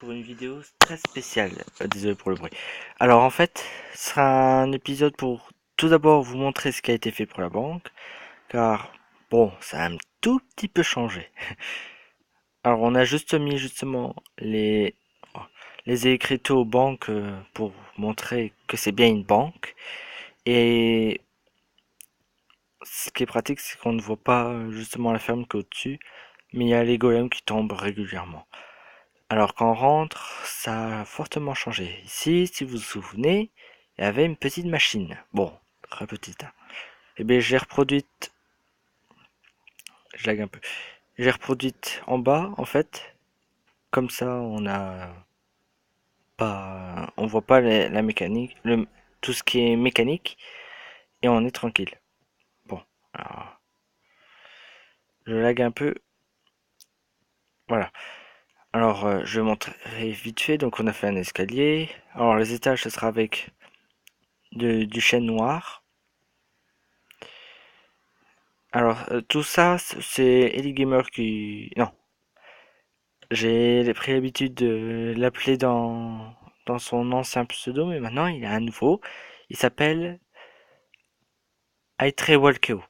Pour une vidéo très spéciale. Désolé pour le bruit. Alors en fait, ce sera un épisode pour tout d'abord vous montrer ce qui a été fait pour la banque, car bon, ça a un tout petit peu changé. Alors on a juste mis justement les écriteaux aux banques pour montrer que c'est bien une banque. Et ce qui est pratique, c'est qu'on ne voit pas justement la ferme qu'au-dessus, mais il y a les golems qui tombent régulièrement. Alors quand on rentre, ça a fortement changé. Ici, si vous vous souvenez, il y avait une petite machine. Bon, très petite, hein. Eh bien, j'ai reproduite, je lag un peu. J'ai reproduite en bas, en fait. Comme ça, on voit pas la mécanique, tout ce qui est mécanique, et on est tranquille. Bon, alors, je lag un peu. Voilà. Alors, je vais montrer vite fait. Donc, on a fait un escalier. Alors, les étages, ce sera avec du chêne noir. Alors, tout ça, c'est Ellie Gamer qui... Non, j'ai pris l'habitude de l'appeler dans son ancien pseudo, mais maintenant il a un nouveau. Il s'appelle Aitre Walkeo.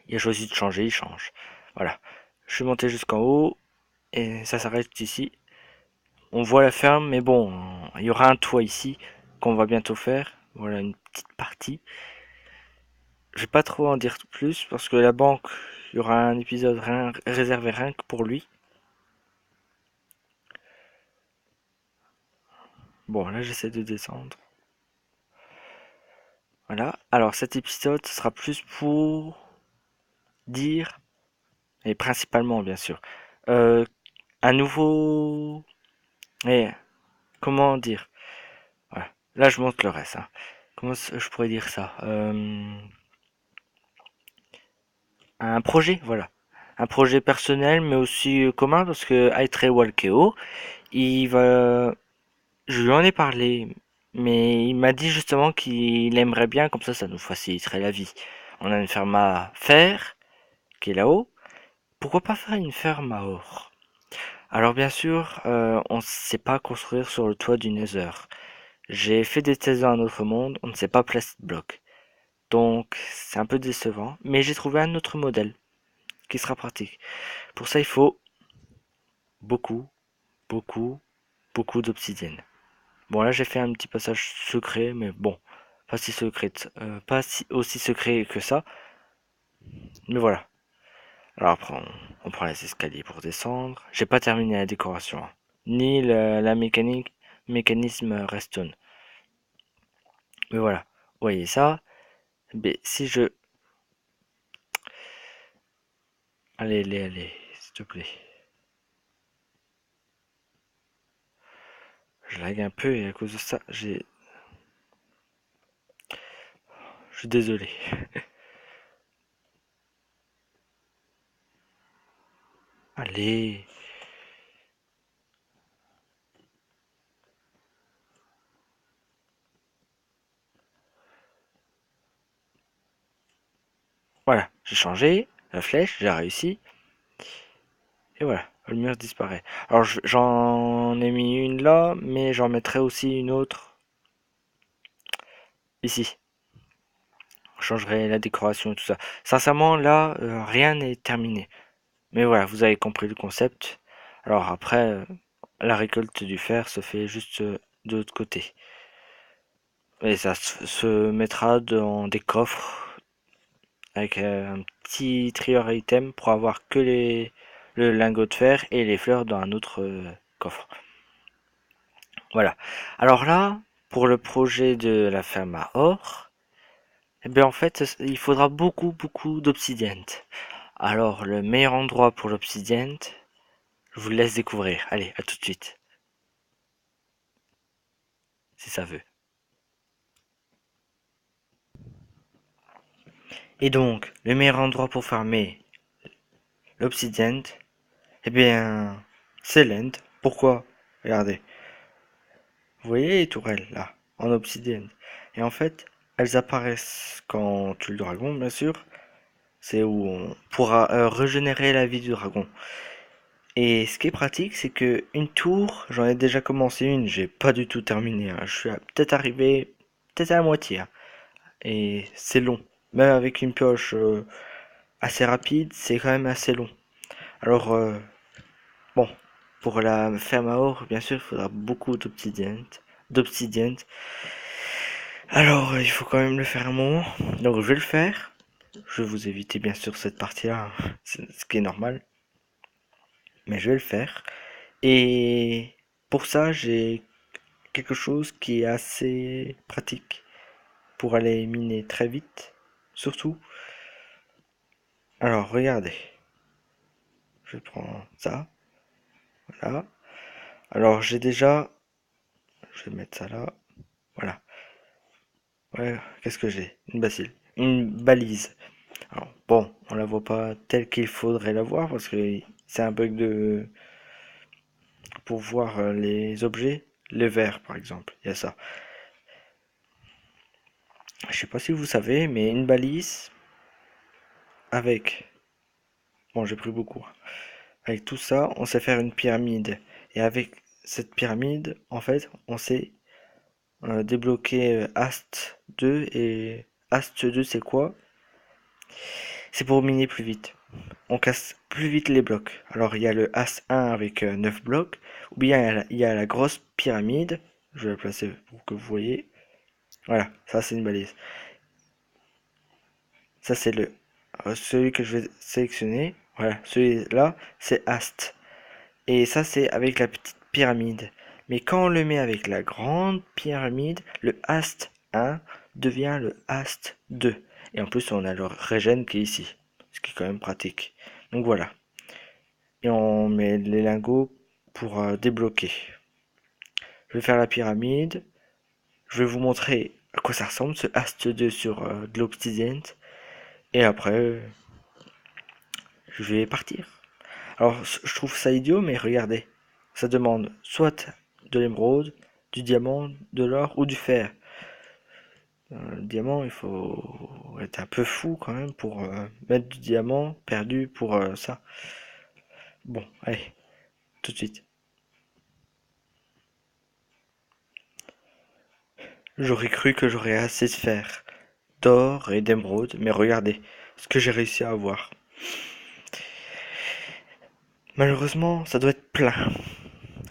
Il a choisi de changer, il change. Voilà. Je suis monté jusqu'en haut, et ça s'arrête ici. On voit la ferme, mais bon, il y aura un toit ici, qu'on va bientôt faire. Voilà une petite partie. Je vais pas trop en dire plus, parce que la banque, il y aura un épisode réservé rien que pour lui. Bon, là j'essaie de descendre. Voilà. Alors cet épisode, ce sera plus pour dire, et principalement bien sûr, euh, un nouveau... Et comment dire? Voilà. Là je montre le reste, hein. Comment je pourrais dire ça? Un projet, voilà. Un projet personnel, mais aussi commun, parce que Aitre Walkeo, il va... Je lui en ai parlé, mais il m'a dit justement qu'il aimerait bien, comme ça nous faciliterait la vie. On a une ferme à faire, qui est là-haut. Pourquoi pas faire une ferme à or? Alors bien sûr, on ne sait pas construire sur le toit du Nether. J'ai fait des thèses dans un autre monde, on ne sait pas placer de blocs. Donc c'est un peu décevant, mais j'ai trouvé un autre modèle qui sera pratique. Pour ça, il faut beaucoup, beaucoup, beaucoup d'obsidienne. Bon là j'ai fait un petit passage secret, mais bon, pas si secret, aussi secret que ça. Mais voilà. Alors après on prend les escaliers pour descendre. J'ai pas terminé la décoration, hein. Ni la mécanisme redstone. Mais voilà. Vous voyez ça. Mais si je... Allez, allez, allez, s'il te plaît. Je lag un peu et à cause de ça, je suis désolé. Allez. Voilà, j'ai changé la flèche, j'ai réussi. Et voilà, le mur disparaît. Alors j'en ai mis une là, mais j'en mettrai aussi une autre ici. Je changerai la décoration et tout ça. Sincèrement, là, rien n'est terminé. Mais voilà, vous avez compris le concept. Alors après, la récolte du fer se fait juste de l'autre côté. Et ça se mettra dans des coffres avec un petit trieur item pour avoir que le lingot de fer et les fleurs dans un autre coffre. Voilà. Alors là, pour le projet de la ferme à or, eh bien en fait, il faudra beaucoup, beaucoup d'obsidienne. Alors, le meilleur endroit pour l'obsidienne, je vous le laisse découvrir. Allez, à tout de suite, si ça veut. Et donc, le meilleur endroit pour farmer l'obsidienne, eh bien, c'est l'end. Pourquoi? Regardez. Vous voyez les tourelles, là, en obsidienne. Et en fait, elles apparaissent quand on tue le dragon, bien sûr. C'est où on pourra régénérer la vie du dragon. Et ce qui est pratique, c'est que une tour, j'en ai déjà commencé une, j'ai pas du tout terminé, hein. Je suis peut-être arrivé, peut-être à la moitié, hein. Et c'est long. Même avec une pioche assez rapide, c'est quand même assez long. Alors, bon, pour la ferme à or, bien sûr, il faudra beaucoup d'obsidienne. Alors, il faut quand même le faire un moment. Donc, je vais le faire. Je vais vous éviter, bien sûr, cette partie-là, hein. Ce qui est normal. Mais je vais le faire. Et pour ça, j'ai quelque chose qui est assez pratique pour aller miner très vite, surtout. Alors, regardez. Je prends ça. Voilà. Alors, j'ai déjà. Je vais mettre ça là. Voilà. Ouais, qu'est-ce que j'ai? Une bacille. Une balise. Alors, bon, on la voit pas telle qu'il faudrait la voir parce que c'est un bug de pour voir les objets, les verres par exemple. Il y a ça. Je sais pas si vous savez, mais une balise avec. Bon, j'ai pris beaucoup, hein. Avec tout ça, on sait faire une pyramide. Et avec cette pyramide, en fait, on sait débloquer Ast 2. Et Ast 2, c'est quoi? C'est pour miner plus vite. On casse plus vite les blocs. Alors il y a le As 1 avec 9 blocs, ou bien il y a la grosse pyramide. Je vais la placer pour que vous voyez. Voilà, ça c'est une balise. Ça c'est celui que je vais sélectionner. Voilà, celui-là c'est Ast. Et ça c'est avec la petite pyramide. Mais quand on le met avec la grande pyramide, le Ast 1 devient le Ast 2. Et en plus on a le régène qui est ici, ce qui est quand même pratique. Donc voilà. Et on met les lingots pour débloquer. Je vais faire la pyramide. Je vais vous montrer à quoi ça ressemble ce Ast 2 sur de l'obsidienne. Et après, je vais partir. Alors, je trouve ça idiot, mais regardez. Ça demande soit de l'émeraude, du diamant, de l'or ou du fer. Le diamant, il faut être un peu fou quand même pour mettre du diamant perdu pour ça. Bon, allez, tout de suite. J'aurais cru que j'aurais assez de fer, d'or et d'émeraude, mais regardez ce que j'ai réussi à avoir. Malheureusement, ça doit être plein.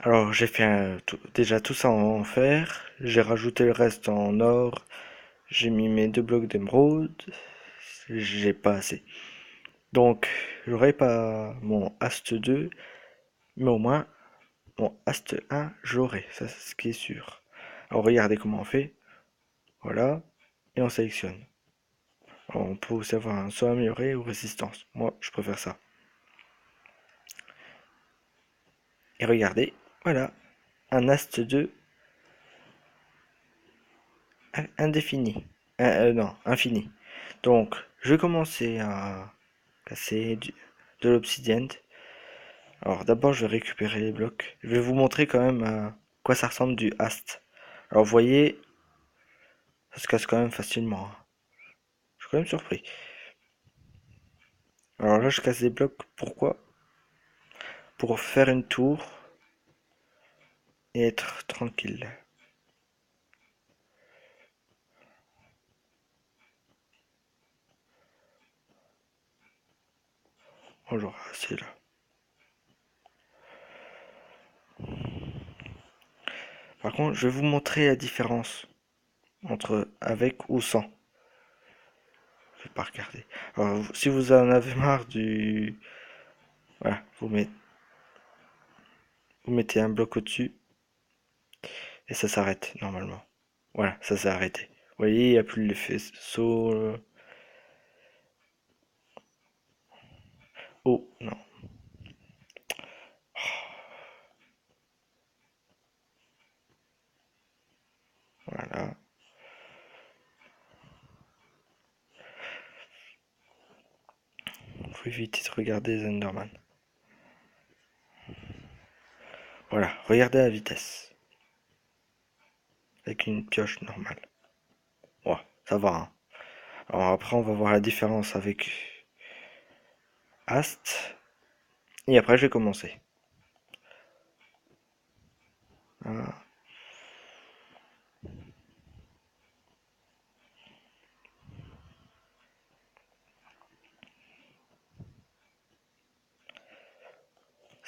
Alors j'ai fait déjà tout ça en fer, j'ai rajouté le reste en or, j'ai mis mes 2 blocs d'émeraude, j'ai pas assez. Donc j'aurai pas mon Ast 2, mais au moins mon Ast 1 j'aurai, ça c'est ce qui est sûr. Alors regardez comment on fait, voilà, et on sélectionne. Alors, on peut aussi avoir un saut amélioré ou résistance, moi je préfère ça. Et regardez, voilà, un Ast 2 indéfini. Non, infini. Donc, je vais commencer à casser de l'obsidienne. Alors, d'abord, je vais récupérer les blocs. Je vais vous montrer quand même à quoi ça ressemble du hast. Alors, vous voyez, ça se casse quand même facilement, hein. Je suis quand même surpris. Alors là, je casse des blocs. Pourquoi? Pour faire une tour et être tranquille. Bonjour, c'est là. Par contre, je vais vous montrer la différence entre avec ou sans. Je vais pas regarder. Alors, si vous en avez marre du... Voilà, vous mettez un bloc au-dessus et ça s'arrête normalement. Voilà, ça s'est arrêté. Vous voyez, il n'y a plus l'effet saut. Oh, non. Voilà. Faut éviter de regarder les Enderman. Voilà, regardez la vitesse. Avec une pioche normale. Ouais, ça va, hein. Alors après, on va voir la différence avec Ast. Et après, je vais commencer.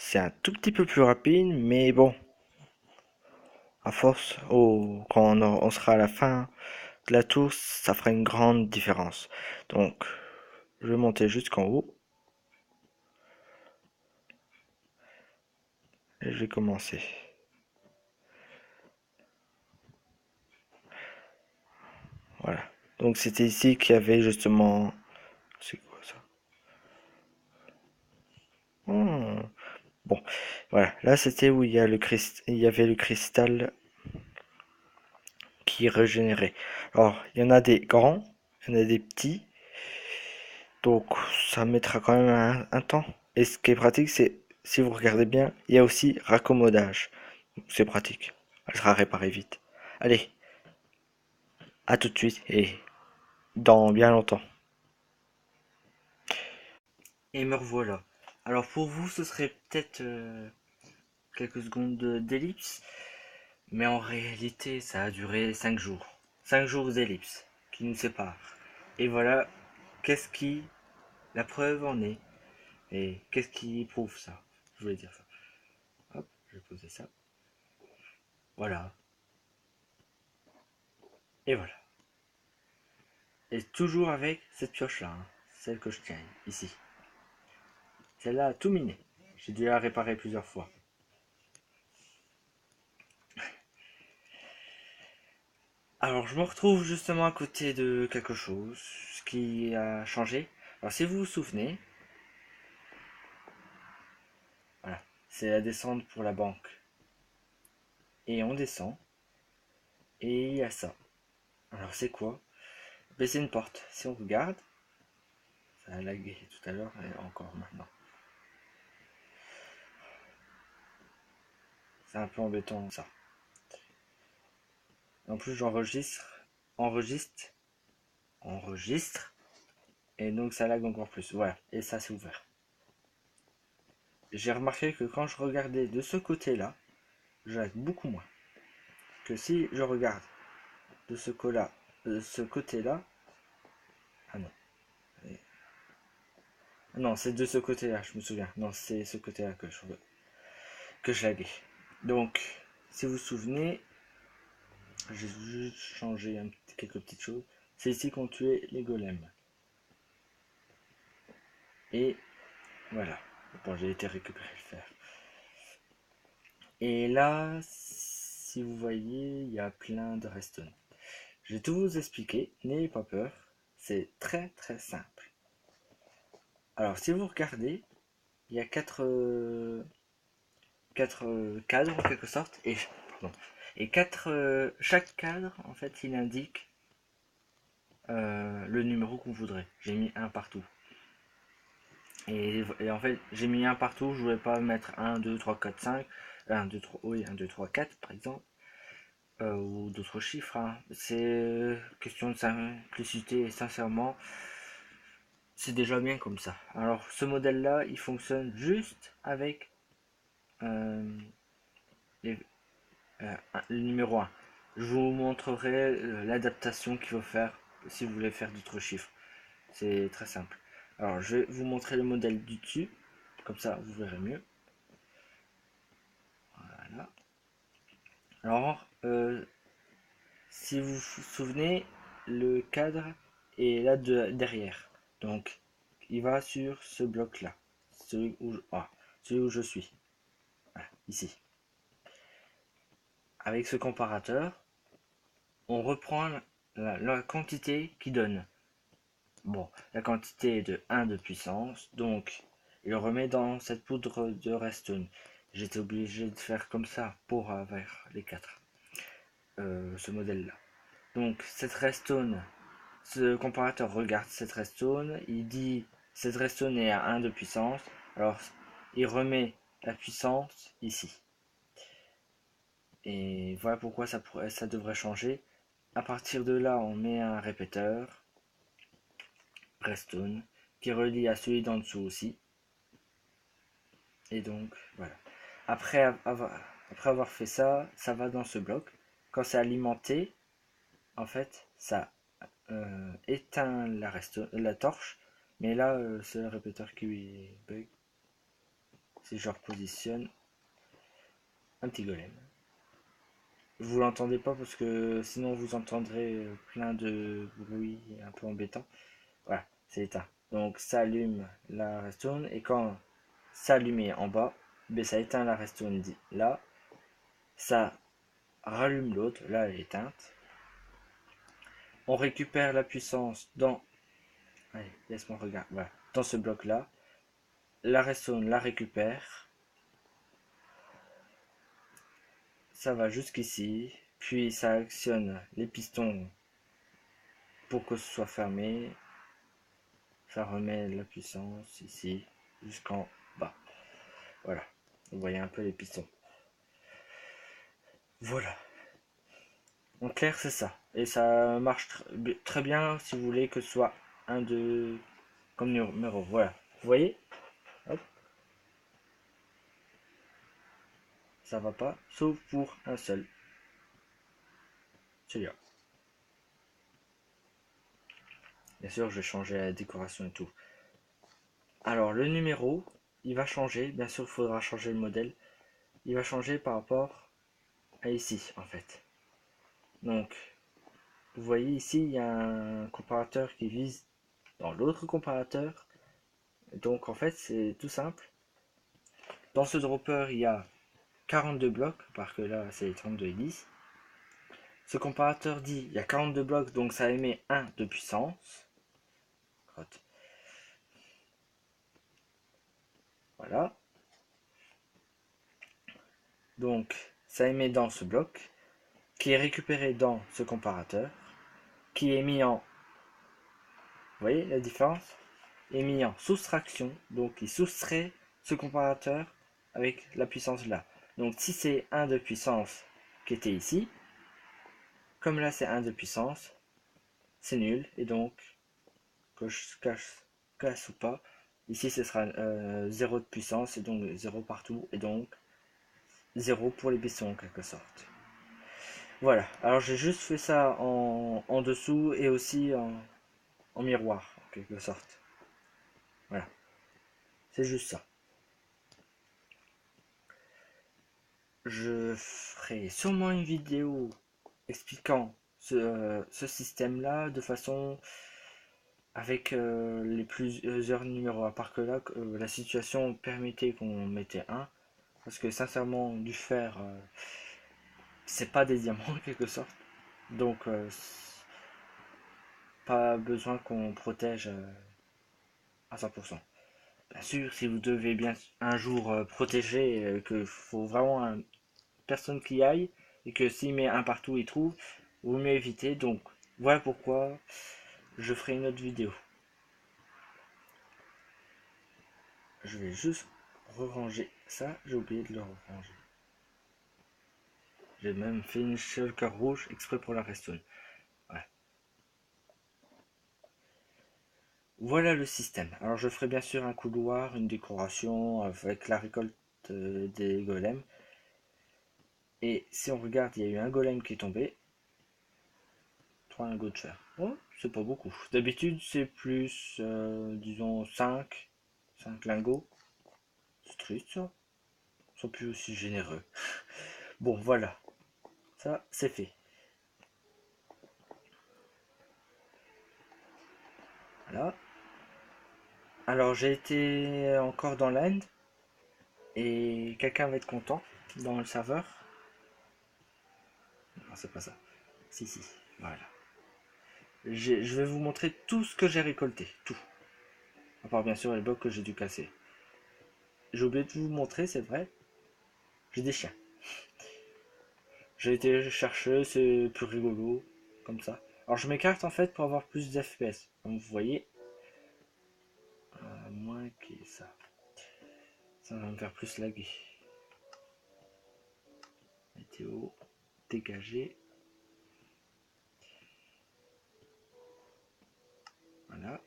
c'est un tout petit peu plus rapide, mais bon, à force, quand on sera à la fin de la tour, ça fera une grande différence. Donc, je vais monter jusqu'en haut et je vais commencer. Voilà. Donc, c'était ici qu'il y avait justement. C'est quoi ça? Hmm. Bon, voilà. Là, c'était où il y avait le cristal qui régénérait. Alors, il y en a des grands, il y en a des petits. Donc, ça mettra quand même un temps. Et ce qui est pratique, c'est, si vous regardez bien, il y a aussi raccommodage. C'est pratique. Elle sera réparée vite. Allez, à tout de suite et dans bien longtemps. Et me revoilà. Alors pour vous, ce serait peut-être quelques secondes d'ellipse, mais en réalité, ça a duré 5 jours. 5 jours d'ellipse qui nous séparent. Et voilà, qu'est-ce qui, la preuve en est, et qu'est-ce qui prouve ça? Je voulais dire ça. Hop, je vais poser ça. Voilà, et voilà. Et toujours avec cette pioche-là, hein, celle que je tiens ici. Celle-là a tout miné. J'ai dû la réparer plusieurs fois. Alors, je me retrouve justement à côté de quelque chose qui a changé. Alors, si vous vous souvenez, voilà, c'est la descente pour la banque. Et on descend, et il y a ça. Alors, c'est quoi? Ben, c'est une porte. Si on regarde, ça a lagué tout à l'heure et encore maintenant. C'est un peu embêtant ça. En plus, enregistre, enregistre, et donc ça lag encore plus. Voilà, et ça c'est ouvert. J'ai remarqué que quand je regardais de ce côté-là, je lag beaucoup moins que si je regarde de ce côté-là. Ah non, ah non, c'est de ce côté-là, je me souviens. Non, c'est ce côté-là que je laguais. Donc, si vous vous souvenez, j'ai juste changé quelques petites choses. C'est ici qu'on tuait les golems. Et voilà. Bon, j'ai été récupérer le fer. Et là, si vous voyez, il y a plein de redstone. Je vais tout vous expliquer, n'ayez pas peur. C'est très très simple. Alors, si vous regardez, il y a quatre cadres en quelque sorte et chaque cadre en fait il indique le numéro qu'on voudrait. J'ai mis un partout et en fait j'ai mis un partout. Je voulais pas mettre 1 2 3 4 5 1 2 3 oui 1 2 3 4 par exemple, ou d'autres chiffres, hein. C'est question de simplicité et sincèrement c'est déjà bien comme ça. Alors ce modèle là il fonctionne juste avec euh, les, Euh, le numéro 1. Je vous montrerai l'adaptation qu'il faut faire si vous voulez faire d'autres chiffres. C'est très simple. Alors, je vais vous montrer le modèle du dessus. Comme ça, vous verrez mieux. Voilà. Alors, si vous vous souvenez, le cadre est là derrière. Donc, il va sur ce bloc-là. Celui où je suis. Voilà, ici. Avec ce comparateur, on reprend la quantité qui donne. Bon, la quantité est de 1 de puissance, donc il remet dans cette poudre de redstone. J'étais obligé de faire comme ça pour avoir les 4, ce modèle-là. Donc cette redstone, ce comparateur regarde cette redstone, il dit cette redstone est à 1 de puissance, alors il remet la puissance ici. Et voilà pourquoi ça devrait changer. À partir de là, on met un répéteur redstone qui relie à celui d'en dessous aussi. Et donc, voilà. Après avoir fait ça, ça va dans ce bloc. Quand c'est alimenté, en fait, ça éteint la torche. Mais là, c'est le répéteur qui bug. si je repositionne un petit golem. Vous l'entendez pas parce que sinon vous entendrez plein de bruit un peu embêtant. Voilà, c'est éteint. Donc ça allume la redstone et quand ça allume en bas, ben, ça éteint la redstone là, ça rallume l'autre, là elle est éteinte. On récupère la puissance dans, allez, laisse-moi regarder, voilà, dans ce bloc là. La redstone la récupère, ça va jusqu'ici, puis ça actionne les pistons pour que ce soit fermé. Ça remet la puissance ici jusqu'en bas. Voilà, vous voyez un peu les pistons. Voilà. En clair, c'est ça. Et ça marche très bien si vous voulez que ce soit un de comme numéro. Voilà. Vous voyez? Hop. Ça va pas, sauf pour un seul. Celui-là. Bien sûr, je vais changer la décoration et tout. Alors, le numéro, il va changer. Bien sûr, il faudra changer le modèle. Il va changer par rapport à ici, en fait. Donc, vous voyez ici, il y a un comparateur qui vise dans l'autre comparateur. Donc, en fait, c'est tout simple. Dans ce dropper, il y a 42 blocs, parce que là, c'est 32 et 10. Ce comparateur dit il y a 42 blocs, donc ça émet 1 de puissance. Voilà. Donc, ça émet dans ce bloc, qui est récupéré dans ce comparateur, qui est mis en... Vous voyez la différence? Est mis en soustraction, donc il soustrait ce comparateur avec la puissance là. Donc si c'est 1 de puissance qui était ici, comme là c'est 1 de puissance, c'est nul, et donc, que je casse ou pas, ici ce sera 0 de puissance, et donc 0 partout, et donc 0 pour les pistons en quelque sorte. Voilà, alors j'ai juste fait ça en dessous et aussi en miroir en quelque sorte. Voilà, c'est juste ça. Je ferai sûrement une vidéo expliquant ce système-là de façon avec les plusieurs numéros, à part que là, la situation permettait qu'on mettait un, parce que sincèrement, du fer, c'est pas des diamants en quelque sorte, donc pas besoin qu'on protège à 100%. Bien sûr, si vous devez bien un jour protéger, que faut vraiment personne qui aille, et que s'il met un partout, il trouve, vaut mieux éviter, donc voilà pourquoi je ferai une autre vidéo. Je vais juste ranger ça, j'ai oublié de le ranger. J'ai même fait une shulker rouge exprès pour la redstone. Voilà. Voilà le système. Alors je ferai bien sûr un couloir, une décoration avec la récolte des golems. Et si on regarde, il y a eu un golem qui est tombé. 3 lingots de fer. Oh, c'est pas beaucoup. D'habitude c'est plus, disons 5 lingots. C'est triste ça. Ils sont plus aussi généreux. Bon voilà, ça c'est fait. Voilà. Alors j'ai été encore dans l'Inde et quelqu'un va être content dans le serveur. Non, c'est pas ça. Si, si, voilà. Je vais vous montrer tout ce que j'ai récolté, tout. À part bien sûr les blocs que j'ai dû casser. J'ai oublié de vous montrer, c'est vrai. J'ai des chiens. J'ai été chercher, c'est plus rigolo, comme ça. Alors je m'écarte en fait pour avoir plus d'FPS. Comme vous voyez, moins que ça. Ça va me faire plus laguer. Météo, dégagé. Voilà.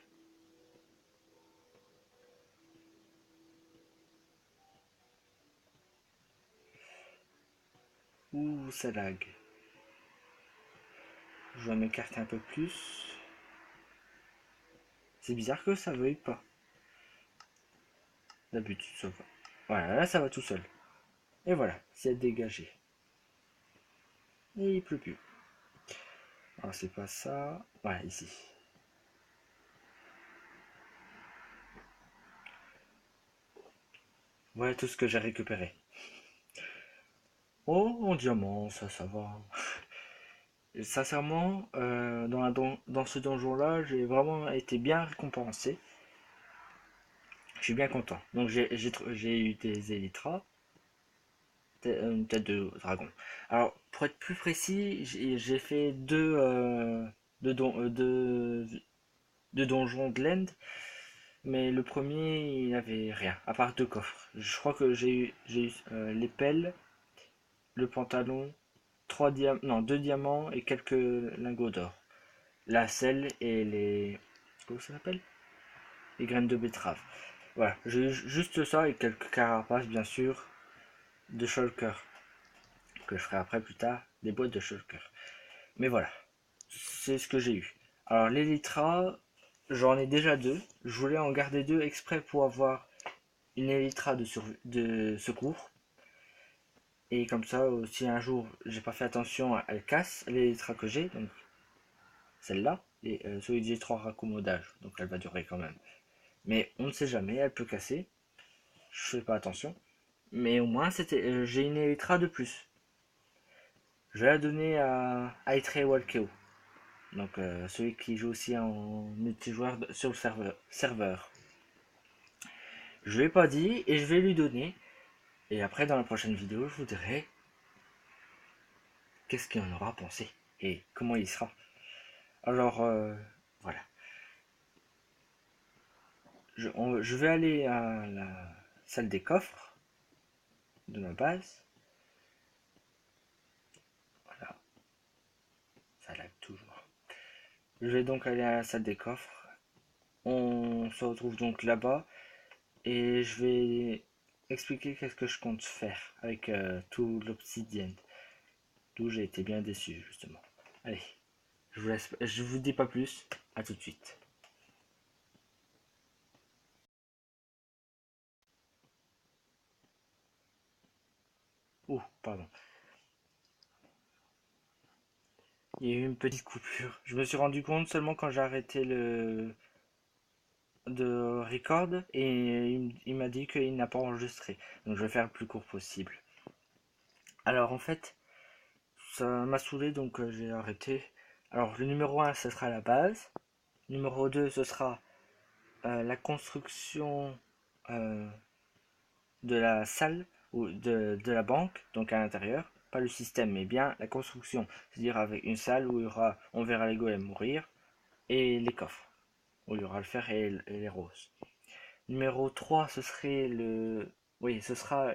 Ouh, ça lag. Je vais m'écarter un peu plus. C'est bizarre que ça veuille pas. D'habitude, ça va. Voilà, là ça va tout seul. Et voilà, c'est dégagé. Et il pleut plus. Alors c'est pas ça. Voilà, ici. Voilà tout ce que j'ai récupéré. Oh, en diamant, ça va. Et sincèrement, dans ce donjon-là, j'ai vraiment été bien récompensé. Je suis bien content. Donc j'ai eu des élytras, une tête de dragon. Alors, pour être plus précis, j'ai fait deux donjons de l'End, mais le premier, il n'avait rien, à part deux coffres. Je crois que j'ai eu les pelles, le pantalon, non, deux diamants et quelques lingots d'or. La selle et les... Comment ça s'appelle? Les graines de betterave. Voilà, j'ai eu juste ça et quelques carapaces, bien sûr, de shulker. Que je ferai après plus tard, des boîtes de shulker. Mais voilà, c'est ce que j'ai eu. Alors l'elytra, j'en ai déjà deux. Je voulais en garder deux exprès pour avoir une elytra de secours. Et comme ça, si un jour j'ai pas fait attention, elle casse l'elytra que j'ai, donc celle-là, et celui que j'ai 3 raccommodage, donc elle va durer quand même. Mais on ne sait jamais, elle peut casser. Je fais pas attention. Mais au moins, j'ai une elytra de plus. Je vais la donner à Aitre Walkeo. Donc celui qui joue aussi en multijoueur sur le serveur. Je lui ai pas dit et je vais lui donner. Et après dans la prochaine vidéo, je vous dirai qu'est-ce qu'il en aura pensé et comment il sera. Alors voilà. Je vais aller à la salle des coffres de ma base. Voilà, ça lag toujours. Je vais donc aller à la salle des coffres. On se retrouve donc là-bas et je vais expliquer qu'est-ce que je compte faire avec tout l'obsidienne. D'où j'ai été bien déçu justement. Allez, je vous dis pas plus, à tout de suite. Oh, pardon. Il y a eu une petite coupure. Je me suis rendu compte seulement quand j'ai arrêté le de record et il m'a dit qu'il n'a pas enregistré. Donc je vais faire le plus court possible. Alors en fait, ça m'a saoulé donc j'ai arrêté. Alors le numéro un ce sera la base. Numéro 2 ce sera la construction euh, de la salle ou de la banque, donc à l'intérieur, pas le système, mais bien la construction, c'est-à-dire avec une salle où on verra les golems mourir, et les coffres, où il y aura le fer et les roses. Numéro 3 ce serait oui, ce sera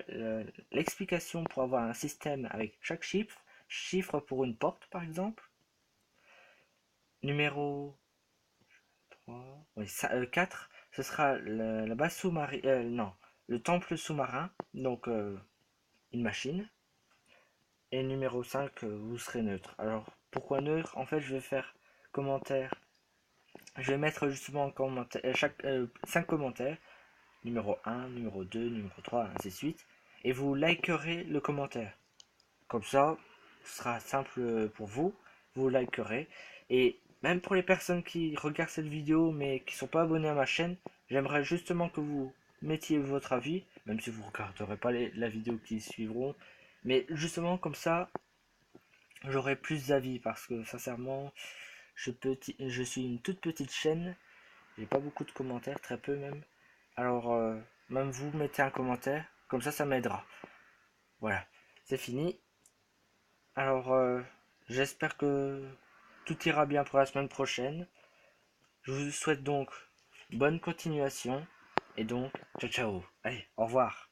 l'explication pour avoir un système avec chaque chiffre pour une porte par exemple. Numéro 3, oui, 4, ce sera la base sous-marine, non, le temple sous-marin, donc une machine. Et numéro 5, vous serez neutre. Alors, pourquoi neutre? En fait, je vais faire commentaire. Je vais mettre justement en commentaire, 5 commentaires. Numéro 1, numéro 2, numéro 3, ainsi de suite. Et vous likerez le commentaire. Comme ça, ce sera simple pour vous. Vous likerez. Et même pour les personnes qui regardent cette vidéo mais qui ne sont pas abonnés à ma chaîne, j'aimerais justement que vous mettiez votre avis, même si vous ne regarderez pas la vidéo qui suivront. Mais justement, comme ça, j'aurai plus d'avis parce que sincèrement, je suis une toute petite chaîne. J'ai pas beaucoup de commentaires, très peu même. Alors, même vous mettez un commentaire, comme ça m'aidera. Voilà, c'est fini. Alors, j'espère que tout ira bien pour la semaine prochaine. Je vous souhaite donc bonne continuation. Et donc, ciao ciao. Allez, au revoir.